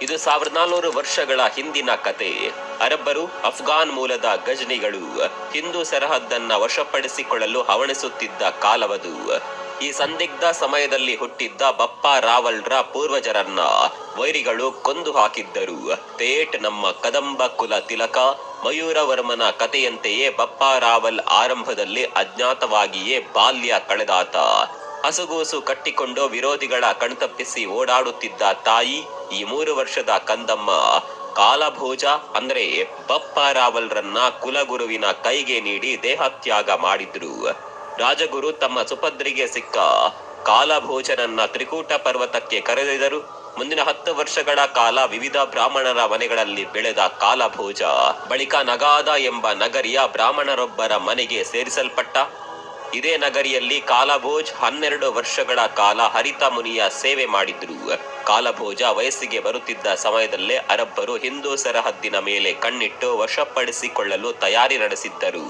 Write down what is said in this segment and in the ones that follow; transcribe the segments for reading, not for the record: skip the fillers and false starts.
ಇದು 1400 ವರ್ಷಗಳ ಹಿಂದಿನ ಕತೆ. ಅರಬ್ಬರು ಅಫ್ಘಾನ್ ಮೂಲದ ಗಜ್ನಿಗಳು ಹಿಂದೂ ಸರಹದ್ದನ್ನ ವಶಪಡಿಸಿಕೊಳ್ಳಲು ಹವಣಿಸುತ್ತಿದ್ದ ಕಾಲವದು. ಈ ಸಂದಿಗ್ಧ ಸಮಯದಲ್ಲಿ ಹುಟ್ಟಿದ್ದ ಬಪ್ಪ ರಾವಲ್ರ ಪೂರ್ವಜರನ್ನ ವೈರಿಗಳು ಕೊಂದು ಹಾಕಿದ್ದರು. ತೇಟ್ ನಮ್ಮ ಕದಂಬ ಕುಲ ತಿಲಕ ಮಯೂರವರ್ಮನ ಕಥೆಯಂತೆಯೇ ಬಪ್ಪ ರಾವಲ್ ಆರಂಭದಲ್ಲಿ ಅಜ್ಞಾತವಾಗಿಯೇ ಬಾಲ್ಯ ಕಳೆದಾತ. ಹಸುಗೂಸು ಕಟ್ಟಿಕೊಂಡು ವಿರೋಧಿಗಳ ಕಣ್ತಪ್ಪಿಸಿ ಓಡಾಡುತ್ತಿದ್ದ ತಾಯಿ ಈ 3 ವರ್ಷದ ಕಂದಮ್ಮ ಕಾಲಭೋಜ ಅಂದ್ರೆ ಬಪ್ಪ ರಾವಲ್ರನ್ನ ಕುಲಗುರುವಿನ ಕೈಗೆ ನೀಡಿ ದೇಹತ್ಯಾಗ ಮಾಡಿದ್ರು. ರಾಜಗುರು ತಮ್ಮ ಸುಪದ್ರಿಗೆ ಸಿಕ್ಕ ಕಾಲಭೋಜನನ್ನ ತ್ರಿಕೂಟ ಪರ್ವತಕ್ಕೆ ಕರೆದೊಯ್ದರು. ಮುಂದಿನ 10 ವರ್ಷಗಳ ಕಾಲ ವಿವಿಧ ಬ್ರಾಹ್ಮಣರ ಮನೆಗಳಲ್ಲಿ ಬೆಳೆದ ಕಾಲಭೋಜ ಬಳಿಕ ನಗಾದ ಎಂಬ ನಗರಿಯ ಬ್ರಾಹ್ಮಣರೊಬ್ಬರ ಮನೆಗೆ ಸೇರಿಸಲ್ಪಟ್ಟ. ಇದೇ ನಗರಿಯಲ್ಲಿ ಕಾಲಭೋಜ್ 12 ವರ್ಷಗಳ ಕಾಲ ಹರಿತ ಮುನಿಯ ಸೇವೆ ಮಾಡಿದ್ರು. ಕಾಲಭೋಜ ವಯಸ್ಸಿಗೆ ಬರುತ್ತಿದ್ದ ಸಮಯದಲ್ಲೇ ಅರಬ್ಬರು ಹಿಂದೂ ಸರಹದ್ದಿನ ಮೇಲೆ ಕಣ್ಣಿಟ್ಟು ವಶಪಡಿಸಿಕೊಳ್ಳಲು ತಯಾರಿ ನಡೆಸಿದ್ದರು.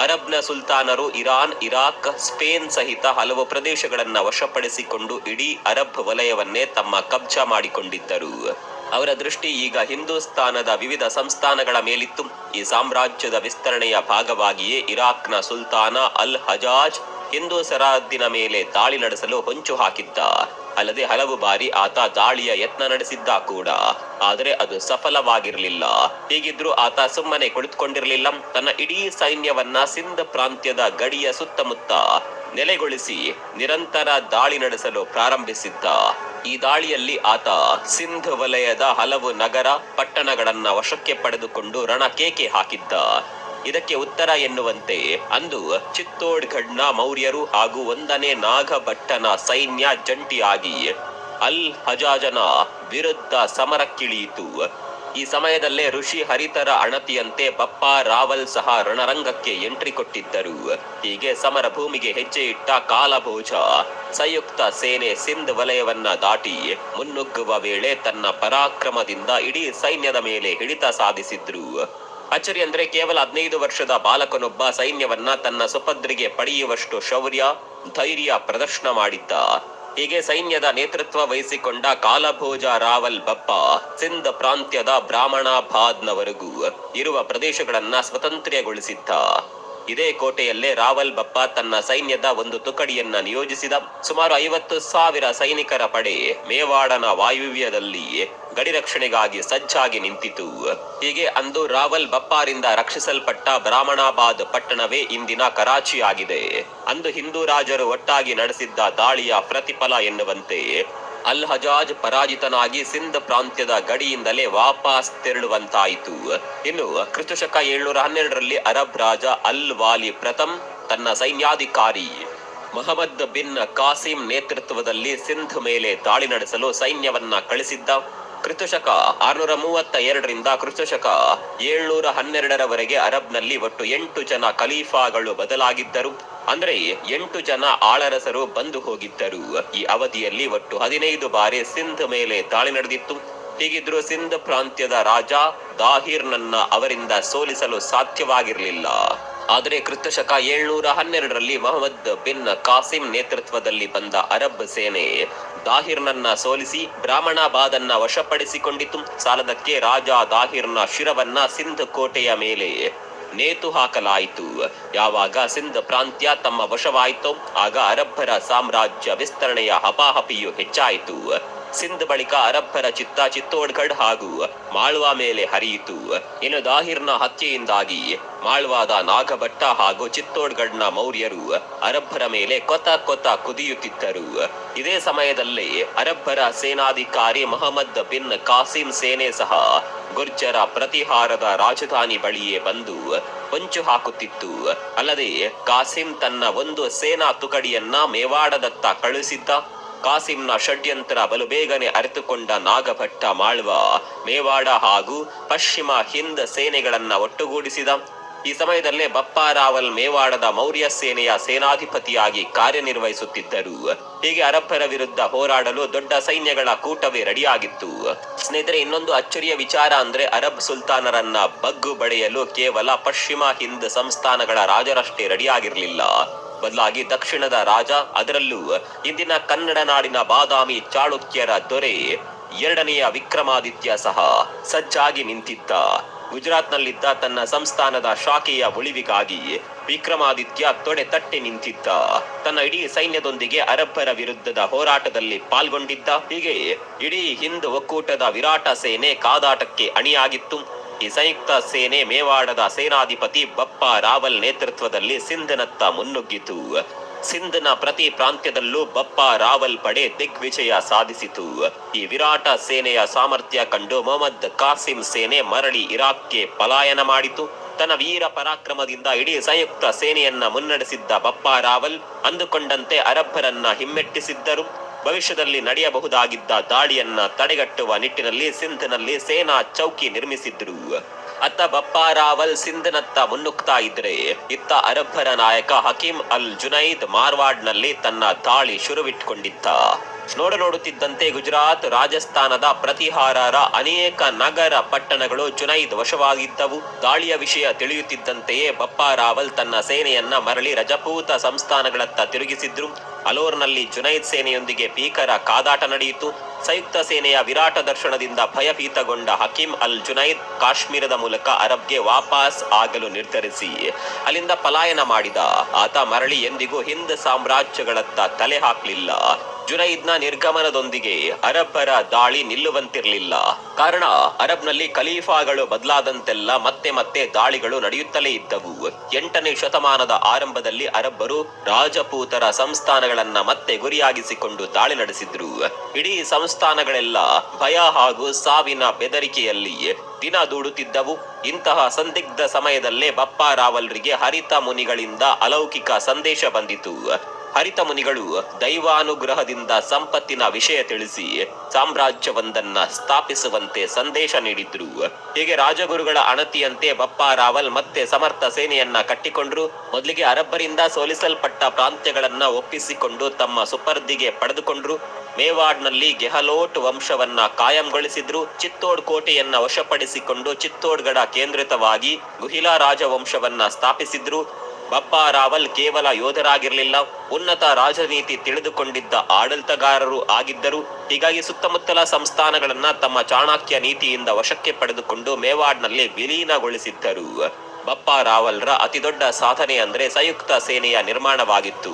ಅರಬ್ನ ಸುಲ್ತಾನರು ಇರಾನ್, ಇರಾಕ್, ಸ್ಪೇನ್ ಸಹಿತ ಹಲವು ಪ್ರದೇಶಗಳನ್ನ ವಶಪಡಿಸಿಕೊಂಡು ಇಡೀ ಅರಬ್ ವಲಯವನ್ನೇ ತಮ್ಮ ಕಬ್ಜಾ ಮಾಡಿಕೊಂಡಿದ್ದರು. ಅವರ ದೃಷ್ಟಿ ಈಗ ಹಿಂದೂಸ್ತಾನದ ವಿವಿಧ ಸಂಸ್ಥಾನಗಳ ಮೇಲಿತ್ತು. ಈ ಸಾಮ್ರಾಜ್ಯದ ವಿಸ್ತರಣೆಯ ಭಾಗವಾಗಿಯೇ ಇರಾಕ್ನ ಸುಲ್ತಾನ ಅಲ್ ಹಜಾಜ್ ಹಿಂದೂ ಸರಹದ್ದಿನ ಮೇಲೆ ದಾಳಿ ನಡೆಸಲು ಹೊಂಚು ಹಾಕಿದ್ದ. ಅಲ್ಲದೆ ಹಲವು ಬಾರಿ ಆತ ದಾಳಿಯ ಯತ್ನ ನಡೆಸಿದ್ದ ಕೂಡ, ಆದರೆ ಅದು ಸಫಲವಾಗಿರಲಿಲ್ಲ. ಹೀಗಿದ್ರೂ ಆತ ಸುಮ್ಮನೆ ಕುಳಿತುಕೊಂಡಿರಲಿಲ್ಲ. ತನ್ನ ಇಡೀ ಸೈನ್ಯವನ್ನ ಸಿಂಧ್ ಪ್ರಾಂತ್ಯದ ಗಡಿಯ ಸುತ್ತಮುತ್ತ ನೆಲೆಗೊಳಿಸಿ ನಿರಂತರ ದಾಳಿ ನಡೆಸಲು ಪ್ರಾರಂಭಿಸಿದ್ದ. ಈ ದಾಳಿಯಲ್ಲಿ ಆತ ಸಿಂಧ್ ವಲಯದ ಹಲವು ನಗರ ಪಟ್ಟಣಗಳನ್ನ ವಶಕ್ಕೆ ಪಡೆದುಕೊಂಡು ರಣಕೇಕೆ ಹಾಕಿದ್ದ. ಇದಕ್ಕೆ ಉತ್ತರ ಎನ್ನುವಂತೆ ಅಂದು ಚಿತ್ತೋಡ್ಗಢ್ನ ಮೌರ್ಯರು ಹಾಗೂ 1ನೇ ನಾಗಭಟ್ಟನ ಸೈನ್ಯ ಜಂಟಿಯಾಗಿ ಅಲ್ ಹಜಾಜನ ವಿರುದ್ಧ ಸಮರಕ್ಕಿಳಿಯಿತು. ಈ ಸಮಯದಲ್ಲೇ ಋಷಿ ಹರಿತರ ಅಣತಿಯಂತೆ ಬಪ್ಪ ರಾವಲ್ ಸಹ ರಣರಂಗಕ್ಕೆ ಎಂಟ್ರಿ ಕೊಟ್ಟಿದ್ದರು. ಹೀಗೆ ಸಮರ ಭೂಮಿಗೆ ಹೆಜ್ಜೆ ಇಟ್ಟ ಕಾಲಭೋಜ ಸಂಯುಕ್ತ ಸೇನೆ ಸಿಂಧ್ ವಲಯವನ್ನ ದಾಟಿ ಮುನ್ನುಗ್ಗುವ ವೇಳೆ ತನ್ನ ಪರಾಕ್ರಮದಿಂದ ಇಡೀ ಸೈನ್ಯದ ಮೇಲೆ ಹಿಡಿತ ಸಾಧಿಸಿದ್ರು. ಅಚ್ಚರಿ ಅಂದ್ರೆ ಕೇವಲ 15 ವರ್ಷದ ಬಾಲಕನೊಬ್ಬ ಸೈನ್ಯವನ್ನ ತನ್ನ ಸುಪದ್ರಿಗೆ ಪಡೆಯುವಷ್ಟು ಶೌರ್ಯ, ಧೈರ್ಯ ಪ್ರದರ್ಶನ ಮಾಡಿದ್ದ. ಹೀಗೆ ಸೈನ್ಯದ ನೇತೃತ್ವ ವಹಿಸಿಕೊಂಡ ಕಾಲಭೋಜ ರಾವಲ್ ಬಪ್ಪ ಸಿಂಧ್ ಪ್ರಾಂತ್ಯದ ಬ್ರಾಹ್ಮಣಾಬಾದ್ನವರೆಗೂ ಇರುವ ಪ್ರದೇಶಗಳನ್ನ ಸ್ವತಂತ್ರಗೊಳಿಸಿದ್ದ. ಇದೇ ಕೋಟೆಯಲ್ಲೇ ರಾವಲ್ ಬಪ್ಪ ತನ್ನ ಸೈನ್ಯದ ಒಂದು ತುಕಡಿಯನ್ನ ನಿಯೋಜಿಸಿದ. ಸುಮಾರು 50,000 ಸೈನಿಕರ ಪಡೆ ಮೇವಾಡನ ವಾಯುವ್ಯದಲ್ಲಿ ಗಡಿ ರಕ್ಷಣೆಗಾಗಿ ಸಜ್ಜಾಗಿ ನಿಂತಿತು. ಹೀಗೆ ಅಂದು ರಾವಲ್ ಬಪ್ಪಾರಿಂದ ರಕ್ಷಿಸಲ್ಪಟ್ಟ ಬ್ರಾಹ್ಮಣಾಬಾದ್ ಪಟ್ಟಣವೇ ಇಂದಿನ ಕರಾಚಿ ಆಗಿದೆ. ಅಂದು ಹಿಂದೂ ರಾಜರು ಒಟ್ಟಾಗಿ ನಡೆಸಿದ್ದ ದಾಳಿಯ ಪ್ರತಿಫಲ ಎನ್ನುವಂತೆ ಅಲ್ ಹಜಾಜ್ ಪರಾಜಿತನಾಗಿ ಸಿಂಧ್ ಪ್ರಾಂತ್ಯದ ಗಡಿಯಿಂದಲೇ ವಾಪಸ್ ತೆರಳುವಂತಾಯಿತು. ಇನ್ನು ಕ್ರಿಸ್ತಶಕ 712ರಲ್ಲಿ ಅರಬ್ ರಾಜ ಅಲ್ ವಾಲಿ ಪ್ರಥಮ್ ತನ್ನ ಸೈನ್ಯಾಧಿಕಾರಿ ಮೊಹಮ್ಮದ್ ಬಿನ್ ಕಾಸಿಂ ನೇತೃತ್ವದಲ್ಲಿ ಸಿಂಧ್ ಮೇಲೆ ದಾಳಿ ನಡೆಸಲು ಸೈನ್ಯವನ್ನ ಕಳಿಸಿದ್ದ. ಕ್ರಿಸ್ತಶಕ 632ರಿಂದ ಕ್ರಿಸ್ತಶಕ 712ರವರೆಗೆ ಅರಬ್ನಲ್ಲಿ ಒಟ್ಟು 8 ಜನ ಖಲೀಫಾಗಳು ಬದಲಾಗಿದ್ದರು. ಅಂದ್ರೆ 8 ಜನ ಆಳರಸರು ಬಂದು ಹೋಗಿದ್ದರು. ಈ ಅವಧಿಯಲ್ಲಿ ಒಟ್ಟು 15 ಬಾರಿ ಸಿಂಧ್ ಮೇಲೆ ದಾಳಿ ನಡೆದಿತ್ತು. ಹೀಗಿದ್ರೂ ಸಿಂಧ್ ಪ್ರಾಂತ್ಯದ ರಾಜ ದಾಹಿರ್ನನ್ನ ಅವರಿಂದ ಸೋಲಿಸಲು ಸಾಧ್ಯವಾಗಿರಲಿಲ್ಲ. ಆದರೆ ಕ್ರಿಸ್ತಶಕ 712ರಲ್ಲಿ ಮೊಹಮ್ಮದ್ ಬಿನ್ ಕಾಸಿಂ ನೇತೃತ್ವದಲ್ಲಿ ಬಂದ ಅರಬ್ ಸೇನೆ ದಾಹಿರ್ನನ್ನ ಸೋಲಿಸಿ ಬ್ರಾಹ್ಮಣಾಬಾದನ್ನ ವಶಪಡಿಸಿಕೊಂಡಿತು. ಸಾಲದಕ್ಕೆ ರಾಜ ದಾಹಿರ್ನ ಶಿರವನ್ನ ಸಿಂಧ್ ಕೋಟೆಯ ಮೇಲೆ ನೇತು ಹಾಕಲಾಯಿತು. ಯಾವಾಗ ಸಿಂಧ್ ಪ್ರಾಂತ್ಯ ತಮ್ಮ ವಶವಾಯಿತೋ ಆಗ ಅರಬ್ಬರ ಸಾಮ್ರಾಜ್ಯ ವಿಸ್ತರಣೆಯ ಹಪಾಹಪಿಯು ಹೆಚ್ಚಾಯಿತು. ಸಿಂಧ್ ಬಳಿಕ ಅರಬ್ಬರ ಚಿತ್ತ ಚಿತ್ತೋಡ್ಗಢ್ ಹಾಗೂ ಮಾಳ್ವಾ ಮೇಲೆ ಹರಿಯಿತು. ಇನ್ನು ದಾಹಿರ್ನ ಹತ್ಯೆಯಿಂದಾಗಿ ಮಾಳ್ವಾದ ನಾಗಭಟ್ಟ ಹಾಗೂ ಚಿತ್ತೋಡ್ಗಢ್ನ ಮೌರ್ಯರು ಅರಬ್ಬರ ಮೇಲೆ ಕೊತ ಕುದಿಯುತ್ತಿದ್ದರು. ಇದೇ ಸಮಯದಲ್ಲೇ ಅರಬ್ಬರ ಸೇನಾಧಿಕಾರಿ ಮೊಹಮ್ಮದ್ ಬಿನ್ ಕಾಸಿಂ ಸೇನೆ ಸಹ ಗುರ್ಜರ ಪ್ರತಿಹಾರದ ರಾಜಧಾನಿ ಬಳಿಯೇ ಬಂದು ಹೊಂಚು ಹಾಕುತ್ತಿತ್ತು. ಅಲ್ಲದೆ ಕಾಸಿಂ ತನ್ನ ಒಂದು ಸೇನಾ ತುಕಡಿಯನ್ನ ಮೇವಾಡದತ್ತ ಕಳುಹಿಸಿದ್ದ. ಕಾಸಿಂನ ಷಡ್ಯಂತ್ರ ಬಲು ಬೇಗನೆ ಅರಿತುಕೊಂಡ ನಾಗಭಟ್ಟ ಮಾಳ್ವಾ, ಮೇವಾಡ ಹಾಗೂ ಪಶ್ಚಿಮ ಹಿಂದ್ ಸೇನೆಗಳನ್ನ ಒಟ್ಟುಗೂಡಿಸಿದ. ಈ ಸಮಯದಲ್ಲೇ ಬಪ್ಪ ರಾವಲ್ ಮೇವಾಡದ ಮೌರ್ಯ ಸೇನೆಯ ಸೇನಾಧಿಪತಿಯಾಗಿ ಕಾರ್ಯನಿರ್ವಹಿಸುತ್ತಿದ್ದರು. ಹೀಗೆ ಅರಬ್ಬರ ವಿರುದ್ಧ ಹೋರಾಡಲು ದೊಡ್ಡ ಸೈನ್ಯಗಳ ಕೂಟವೇ ರೆಡಿಯಾಗಿತ್ತು. ಸ್ನೇಹಿತರೆ, ಇನ್ನೊಂದು ಅಚ್ಚರಿಯ ವಿಚಾರ ಅಂದ್ರೆ ಅರಬ್ ಸುಲ್ತಾನರನ್ನ ಬಗ್ಗು ಬಡಿಯಲು ಕೇವಲ ಪಶ್ಚಿಮ ಹಿಂದ್ ಸಂಸ್ಥಾನಗಳ ರಾಜರಷ್ಟೇ ರೆಡಿಯಾಗಿರಲಿಲ್ಲ. ಬದಲಾಗಿ ದಕ್ಷಿಣದ ರಾಜ, ಅದರಲ್ಲೂ ಇಂದಿನ ಕನ್ನಡ ನಾಡಿನ ಬಾದಾಮಿ ಚಾಳುಕ್ಯರ ದೊರೆ ಎರಡನೆಯ ವಿಕ್ರಮಾದಿತ್ಯ ಸಹ ಸಜ್ಜಾಗಿ ನಿಂತಿದ್ದ. ಗುಜರಾತ್ನಲ್ಲಿದ್ದ ತನ್ನ ಸಂಸ್ಥಾನದ ಶಾಖೆಯ ಉಳಿವಿಗಾಗಿ ವಿಕ್ರಮಾದಿತ್ಯ ತೊಡೆ ತಟ್ಟಿ ನಿಂತಿದ್ದ. ತನ್ನ ಇಡೀ ಸೈನ್ಯದೊಂದಿಗೆ ಅರಬ್ಬರ ವಿರುದ್ಧದ ಹೋರಾಟದಲ್ಲಿ ಪಾಲ್ಗೊಂಡಿದ್ದ. ಹೀಗೆ ಇಡೀ ಹಿಂದ್ ಒಕ್ಕೂಟದ ವಿರಾಟ ಸೇನೆ ಕಾದಾಟಕ್ಕೆ ಅಣಿಯಾಗಿತ್ತು. ಈ ಸಂಯುಕ್ತ ಸೇನೆ ಮೇವಾಡದ ಸೇನಾಧಿಪತಿ ಬಪ್ಪ ರಾವಲ್ ನೇತೃತ್ವದಲ್ಲಿ ಸಿಂಧ್ನತ್ತ ಮುನ್ನುಗ್ಗಿತು. ಸಿಂಧ್ನ ಪ್ರತಿ ಪ್ರಾಂತ್ಯದಲ್ಲೂ ಬಪ್ಪ ರಾವಲ್ ಪಡೆ ದಿಗ್ವಿಜಯ ಸಾಧಿಸಿತು. ಈ ವಿರಾಟ ಸೇನೆಯ ಸಾಮರ್ಥ್ಯ ಕಂಡು ಮೊಹಮ್ಮದ್ ಕಾಸಿಂ ಸೇನೆ ಮರಳಿ ಇರಾಕ್ಗೆ ಪಲಾಯನ ಮಾಡಿತು. ತನ್ನ ವೀರ ಪರಾಕ್ರಮದಿಂದ ಇಡೀ ಸಂಯುಕ್ತ ಸೇನೆಯನ್ನ ಮುನ್ನಡೆಸಿದ್ದ ಬಪ್ಪ ರಾವಲ್ ಅಂದುಕೊಂಡಂತೆ ಅರಬ್ಬರನ್ನ ಹಿಮ್ಮೆಟ್ಟಿಸಿದ್ದರು. ಭವಿಷ್ಯದಲ್ಲಿ ನಡೆಯಬಹುದಾಗಿದ್ದ ದಾಳಿಯನ್ನ ತಡೆಗಟ್ಟುವ ನಿಟ್ಟಿನಲ್ಲಿ ಸಿಂಧ್ನಲ್ಲಿ ಸೇನಾ ಚೌಕಿ ನಿರ್ಮಿಸಿದ್ರು. ಅತ್ತ ಬಪ್ಪ ರಾವಲ್ ಸಿಂಧ್ನತ್ತ ಮುನ್ನುಗ್ತಾ ಇದ್ರೆ, ಇತ್ತ ಅರಬ್ಬರ ನಾಯಕ ಹಕೀಂ ಅಲ್ ಜುನೈದ್ ಮಾರ್ವಾಡ್ನಲ್ಲಿ ತನ್ನ ದಾಳಿ ಶುರುವಿಟ್ಕೊಂಡಿದ್ದ. ನೋಡುತ್ತಿದ್ದಂತೆ ಗುಜರಾತ್, ರಾಜಸ್ಥಾನದ ಪ್ರತಿಹಾರರ ಅನೇಕ ನಗರ ಪಟ್ಟಣಗಳು ಜುನೈದ್ ವಶವಾಗಿದ್ದವು. ದಾಳಿಯ ವಿಷಯ ತಿಳಿಯುತ್ತಿದ್ದಂತೆಯೇ ಬಪ್ಪ ರಾವಲ್ ತನ್ನ ಸೇನೆಯನ್ನ ಮರಳಿ ರಜಪೂತ ಸಂಸ್ಥಾನಗಳತ್ತ ತಿರುಗಿಸಿದ್ರು. ಅಲೋರ್ನಲ್ಲಿ ಜುನೈದ್ ಸೇನೆಯೊಂದಿಗೆ ಭೀಕರ ಕಾದಾಟ ನಡೆಯಿತು. ಸಂಯುಕ್ತ ಸೇನೆಯ ವಿರಾಟ ದರ್ಶನದಿಂದ ಭಯಭೀತಗೊಂಡ ಹಕೀಂ ಅಲ್ ಜುನೈದ್ ಕಾಶ್ಮೀರದ ಮೂಲಕ ಅರಬ್ಗೆ ವಾಪಸ್ ಆಗಲು ನಿರ್ಧರಿಸಿ ಅಲ್ಲಿಂದ ಪಲಾಯನ ಮಾಡಿದ. ಆತ ಮರಳಿ ಎಂದಿಗೂ ಹಿಂದ್ ಸಾಮ್ರಾಜ್ಯಗಳತ್ತ ತಲೆ ಹಾಕಲಿಲ್ಲ. ಜುನೈದ್ನ ನಿರ್ಗಮನದೊಂದಿಗೆ ಅರಬ್ಬರ ದಾಳಿ ನಿಲ್ಲುವಂತಿರಲಿಲ್ಲ. ಕಾರಣ, ಅರಬ್ನಲ್ಲಿ ಖಲೀಫಾಗಳು ಬದಲಾದಂತೆಲ್ಲ ಮತ್ತೆ ಮತ್ತೆ ದಾಳಿಗಳು ನಡೆಯುತ್ತಲೇ ಇದ್ದವು. 8ನೇ ಶತಮಾನದ ಆರಂಭದಲ್ಲಿ ಅರಬ್ಬರು ರಾಜಪೂತರ ಸಂಸ್ಥಾನಗಳನ್ನ ಮತ್ತೆ ಗುರಿಯಾಗಿಸಿಕೊಂಡು ದಾಳಿ ನಡೆಸಿದ್ರು. ಇಡೀ ಸಂಸ್ಥಾನಗಳೆಲ್ಲ ಭಯ ಹಾಗೂ ಸಾವಿನ ಬೆದರಿಕೆಯಲ್ಲಿ ದಿನ ದೂಡುತ್ತಿದ್ದವು. ಇಂತಹ ಸಂದಿಗ್ಧ ಸಮಯದಲ್ಲೇ ಬಪ್ಪ ರಾವಲ್ರಿಗೆ ಹರಿತ ಮುನಿಗಳಿಂದ ಅಲೌಕಿಕ ಸಂದೇಶ ಬಂದಿತು. ಹರಿತ ಮುನಿಗಳು ದೈವಾನುಗ್ರಹದಿಂದ ಸಂಪತ್ತಿನ ವಿಷಯ ತಿಳಿಸಿ ಸಾಮ್ರಾಜ್ಯವೊಂದನ್ನ ಸ್ಥಾಪಿಸುವಂತೆ ಸಂದೇಶ ನೀಡಿದ್ರು. ಹೀಗೆ ರಾಜಗುರುಗಳ ಅಣತಿಯಂತೆ ಬಪ್ಪ ರಾವಲ್ ಮತ್ತೆ ಸಮರ್ಥ ಸೇನೆಯನ್ನ ಕಟ್ಟಿಕೊಂಡ್ರು. ಮೊದಲಿಗೆ ಅರಬ್ಬರಿಂದ ಸೋಲಿಸಲ್ಪಟ್ಟ ಪ್ರಾಂತ್ಯಗಳನ್ನ ಒಪ್ಪಿಸಿಕೊಂಡು ತಮ್ಮ ಸುಪರ್ದಿಗೆ ಪಡೆದುಕೊಂಡ್ರು. ಮೇವಾಡ್ನಲ್ಲಿ ಗೆಹಲೋಟ್ ವಂಶವನ್ನ ಕಾಯಂಗೊಳಿಸಿದ್ರು. ಚಿತ್ತೋಡ್ ಕೋಟೆಯನ್ನ ವಶಪಡಿಸಿಕೊಂಡು ಚಿತ್ತೋಡ್ಗಢ ಕೇಂದ್ರಿತವಾಗಿ ಗುಹಿಲಾ ರಾಜವಂಶವನ್ನ ಸ್ಥಾಪಿಸಿದ್ರು. ಬಪ್ಪ ರಾವಲ್ ಕೇವಲ ಯೋಧರಾಗಿರಲಿಲ್ಲ, ಉನ್ನತ ರಾಜನೀತಿ ತಿಳಿದುಕೊಂಡಿದ್ದ ಆಡಳಿತಗಾರರು ಆಗಿದ್ದರು. ಹೀಗಾಗಿ ಸುತ್ತಮುತ್ತಲ ಸಂಸ್ಥಾನಗಳನ್ನ ತಮ್ಮ ಚಾಣಾಕ್ಯ ನೀತಿಯಿಂದ ವಶಕ್ಕೆ ಪಡೆದುಕೊಂಡು ಮೇವಾಡ್ನಲ್ಲಿ ವಿಲೀನಗೊಳಿಸಿದ್ದರು. ಬಪ್ಪ ರಾವಲ್ರ ಅತಿದೊಡ್ಡ ಸಾಧನೆ ಅಂದ್ರೆ ಸಂಯುಕ್ತ ಸೇನೆಯ ನಿರ್ಮಾಣವಾಗಿತ್ತು.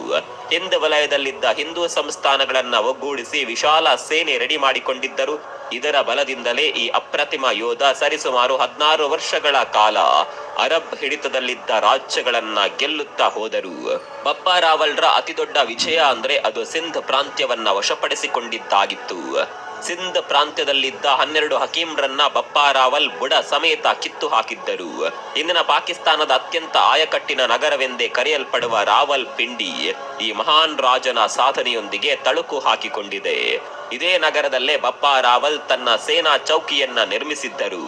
ಹಿಂದ್ ವಲಯದಲ್ಲಿದ್ದ ಹಿಂದೂ ಸಂಸ್ಥಾನಗಳನ್ನ ಒಗ್ಗೂಡಿಸಿ ವಿಶಾಲ ಸೇನೆ ರೆಡಿ ಮಾಡಿಕೊಂಡಿದ್ದರು. ಇದರ ಬಲದಿಂದಲೇ ಈ ಅಪ್ರತಿಮ ಯೋಧ ಸರಿಸುಮಾರು 16 ವರ್ಷಗಳ ಕಾಲ ಅರಬ್ ಹಿಡಿತದಲ್ಲಿದ್ದ ರಾಜ್ಯಗಳನ್ನ ಗೆಲ್ಲುತ್ತಾ ಹೋದರು. ಬಪ್ಪ ರಾವಲ್ರ ಅತಿದೊಡ್ಡ ವಿಜಯ ಅಂದ್ರೆ ಅದು ಸಿಂಧ್ ಪ್ರಾಂತ್ಯವನ್ನ ವಶಪಡಿಸಿಕೊಂಡಿದ್ದಾಗಿತ್ತು. ಸಿಂಧ್ ಪ್ರಾಂತ್ಯದಲ್ಲಿದ್ದ 12 ಹಕೀಮ್ರನ್ನ ಬಪ್ಪ ರಾವಲ್ ಬುಡ ಸಮೇತ ಕಿತ್ತು ಹಾಕಿದ್ದರು. ಇಂದಿನ ಪಾಕಿಸ್ತಾನದ ಅತ್ಯಂತ ಆಯಕಟ್ಟಿನ ನಗರವೆಂದೇ ಕರೆಯಲ್ಪಡುವ ರಾವಲ್ ಪಿಂಡಿ ಈ ಮಹಾನ್ ರಾಜನ ಸಾಧನೆಯೊಂದಿಗೆ ತಳುಕು ಹಾಕಿಕೊಂಡಿದೆ. ಇದೇ ನಗರದಲ್ಲೇ ಬಪ್ಪ ರಾವಲ್ ತನ್ನ ಸೇನಾ ಚೌಕಿಯನ್ನ ನಿರ್ಮಿಸಿದ್ದರು.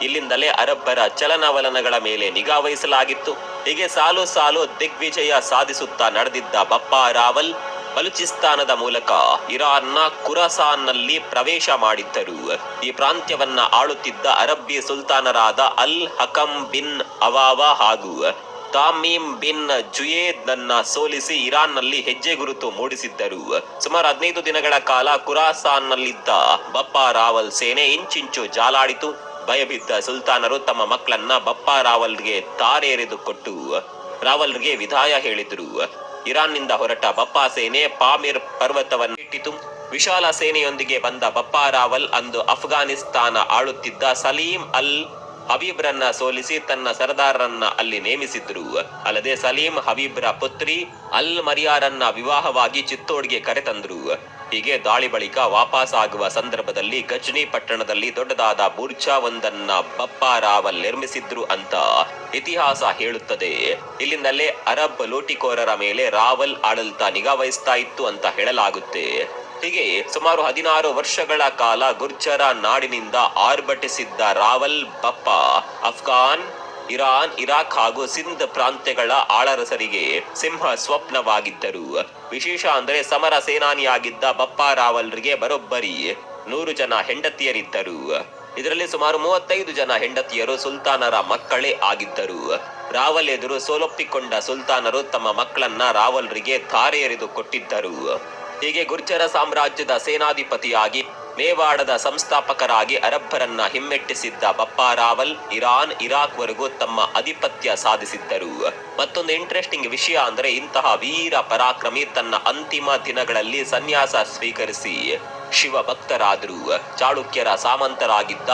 ಇಲ್ಲಿಂದಲೇ ಅರಬ್ಬರ ಚಲನವಲನಗಳ ಮೇಲೆ ನಿಗಾ ವಹಿಸಲಾಗಿತ್ತು. ಹೀಗೆ ಸಾಲು ಸಾಲು ದಿಗ್ವಿಜಯ ಸಾಧಿಸುತ್ತಾ ನಡೆದಿದ್ದ ಬಪ್ಪ ರಾವಲ್ ಬಲೂಚಿಸ್ತಾನದ ಮೂಲಕ ಇರಾನ್ನ ಖುರಾಸಾನ್ನಲ್ಲಿ ಪ್ರವೇಶ ಮಾಡಿದ್ದರು. ಈ ಪ್ರಾಂತ್ಯವನ್ನ ಆಳುತ್ತಿದ್ದ ಅರಬ್ಬಿ ಸುಲ್ತಾನರಾದ ಅಲ್ ಹಕಂ ಬಿನ್ ಅವಾವ ಹಾಗೂ ತಾಮೀಮ್ ಬಿನ್ ಜುಯೇದ್ ನನ್ನ ಸೋಲಿಸಿ ಇರಾನ್ನಲ್ಲಿ ಹೆಜ್ಜೆ ಗುರುತು ಮೂಡಿಸಿದ್ದರು. ಸುಮಾರು 15 ದಿನಗಳ ಕಾಲ ಖುರಾಸಾನ್ನಲ್ಲಿದ್ದ ಬಪ್ಪ ರಾವಲ್ ಸೇನೆ ಇಂಚಿಂಚು ಜಾಲಾಡಿತು. ಭಯಬಿದ್ದ ಸುಲ್ತಾನರು ತಮ್ಮ ಮಕ್ಕಳನ್ನ ಬಪ್ಪ ರಾವಲ್ಗೆ ತಾರೆ ಎರೆದು ಕೊಟ್ಟು ರಾವಲ್ಗೆ ವಿದಾಯ ಹೇಳಿದ್ರು. ಇರಾನ್ನಿಂದ ಹೊರಟ ಬಪ್ಪ ಸೇನೆ ಪಾಮಿರ್ ಪರ್ವತವನ್ನಿಟ್ಟಿತು. ವಿಶಾಲ ಸೇನೆಯೊಂದಿಗೆ ಬಂದ ಬಪ್ಪ ರಾವಲ್ ಅಂದು ಅಫ್ಘಾನಿಸ್ತಾನ ಆಳುತ್ತಿದ್ದ ಸಲೀಂ ಅಲ್ ಹಬೀಬ್ರನ್ನ ಸೋಲಿಸಿ ತನ್ನ ಸರ್ದಾರರನ್ನ ಅಲ್ಲಿ ನೇಮಿಸಿದ್ರು. ಅಲ್ಲದೆ ಸಲೀಂ ಹಬೀಬ್ರ ಪುತ್ರಿ ಅಲ್ ಮರಿಯಾರನ್ನ ವಿವಾಹವಾಗಿ ಚಿತ್ತೋಡ್ಗೆ ಕರೆತಂದ್ರು. ಹೀಗೆ ದಾಳಿ ಬಳಿಕ ವಾಪಸ್ ಆಗುವ ಸಂದರ್ಭದಲ್ಲಿ ಗಜ್ನಿ ಪಟ್ಟಣದಲ್ಲಿ ದೊಡ್ಡದಾದ ಬುರ್ಜಾ ಒಂದನ್ನ ಬಪ್ಪ ರಾವಲ್ ನಿರ್ಮಿಸಿದ್ರು ಅಂತ ಇತಿಹಾಸ ಹೇಳುತ್ತದೆ. ಇಲ್ಲಿಂದಲೇ ಅರಬ್ ಲೂಟಿಕೋರರ ಮೇಲೆ ರಾವಲ್ ಆಡಳಿತ ನಿಗಾ ವಹಿಸ್ತಾ ಇತ್ತು ಅಂತ ಹೇಳಲಾಗುತ್ತೆ. ಹೀಗೆ ಸುಮಾರು 16 ವರ್ಷಗಳ ಕಾಲ ಗುರ್ಜರ ನಾಡಿನಿಂದ ಆರ್ಭಟಿಸಿದ್ದ ರಾವಲ್ ಬಪ್ಪ ಅಫ್ಘಾನ್, ಇರಾನ್, ಇರಾಕ್ ಹಾಗೂ ಸಿಂಧ್ ಪ್ರಾಂತ್ಯಗಳ ಆಳರಸರಿಗೆ ಸಿಂಹ ಸ್ವಪ್ನವಾಗಿದ್ದರು. ವಿಶೇಷ ಅಂದ್ರೆ ಸಮರ ಸೇನಾನಿಯಾಗಿದ್ದ ಬಪ್ಪ ರಾವಲ್ರಿಗೆ ಬರೋಬ್ಬರಿ 100 ಜನ ಹೆಂಡತಿಯರಿದ್ದರು. ಇದರಲ್ಲಿ ಸುಮಾರು 35 ಜನ ಹೆಂಡತಿಯರು ಸುಲ್ತಾನರ ಮಕ್ಕಳೇ ಆಗಿದ್ದರು. ರಾವಲ್ ಎದುರು ಸೋಲೊಪ್ಪಿಕೊಂಡ ಸುಲ್ತಾನರು ತಮ್ಮ ಮಕ್ಕಳನ್ನ ರಾವಲ್ರಿಗೆ ತಾರೆ ಎರೆದು ಕೊಟ್ಟಿದ್ದರು. ಹೀಗೆ ಗುರ್ಜರ ಸಾಮ್ರಾಜ್ಯದ ಸೇನಾಧಿಪತಿಯಾಗಿ ಮೇವಾಡದ ಸಂಸ್ಥಾಪಕರಾಗಿ ಅರಬ್ಬರನ್ನ ಹಿಮ್ಮೆಟ್ಟಿಸಿದ್ದ ಬಪ್ಪಾ ರಾವಲ್ ಇರಾನ್ ಇರಾಕ್ ವರೆಗೂ ತಮ್ಮ ಆಧಿಪತ್ಯ ಸಾಧಿಸಿದ್ದರು. ಮತ್ತೊಂದು ಇಂಟ್ರೆಸ್ಟಿಂಗ್ ವಿಷಯ ಅಂದ್ರೆ ಇಂತಹ ವೀರ ಪರಾಕ್ರಮಿ ತನ್ನ ಅಂತಿಮ ದಿನಗಳಲ್ಲಿ ಸನ್ಯಾಸ ಸ್ವೀಕರಿಸಿ ಶಿವ ಭಕ್ತರಾದರು. ಚಾಳುಕ್ಯರ ಸಾಮಂತರಾಗಿದ್ದ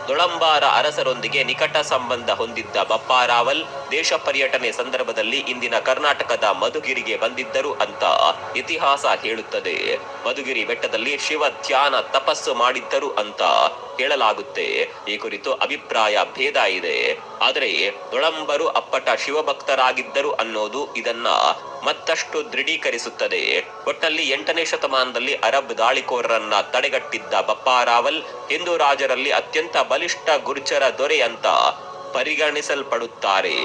ದೊಳಂಬಾರ ಅರಸರೊಂದಿಗೆ ನಿಕಟ ಸಂಬಂಧ ಹೊಂದಿದ್ದ ಬಪ್ಪಾ ರಾವಲ್ ದೇಶ ಪರ್ಯಟನೆ ಸಂದರ್ಭದಲ್ಲಿ ಇಂದಿನ ಕರ್ನಾಟಕದ ಮಧುಗಿರಿಗೆ ಬಂದಿದ್ದರು ಅಂತ ಇತಿಹಾಸ ಹೇಳುತ್ತದೆ. ಮಧುಗಿರಿ ಬೆಟ್ಟದಲ್ಲಿ ಶಿವ ಧ್ಯಾನ ತಪಸ್ಸು ಮಾಡಿದ್ದರು ಅಂತ ಹೇಳಲಾಗುತ್ತೆ. ಈ ಕುರಿತು ಅಭಿಪ್ರಾಯ ಭೇದ ಇದೆ. ಆದರೆ ದೊಳಂಬರು ಅಪ್ಪಟ ಶಿವಭಕ್ತರಾಗಿದ್ದರು ಅನ್ನೋದು ಇದನ್ನ ಮತ್ತಷ್ಟು ದೃಢೀಕರಿಸುತ್ತದೆ. ಒಟ್ಟಲ್ಲಿ 8ನೇ ಶತಮಾನದಲ್ಲಿ ಅರಬ್ ದಾಳಿಕೋರರನ್ನ ತಡೆಗಟ್ಟಿದ್ದ ಬಪ್ಪಾ ರಾವಲ್ ಹಿಂದೂ ರಾಜರಲ್ಲಿ ಅತ್ಯಂತ ಬಲಿಷ್ಠ ಗುರ್ಜರ ದೊರೆ ಅಂತ ಪರಿಗಣಿಸಲ್ಪಡುತ್ತಾರೆ.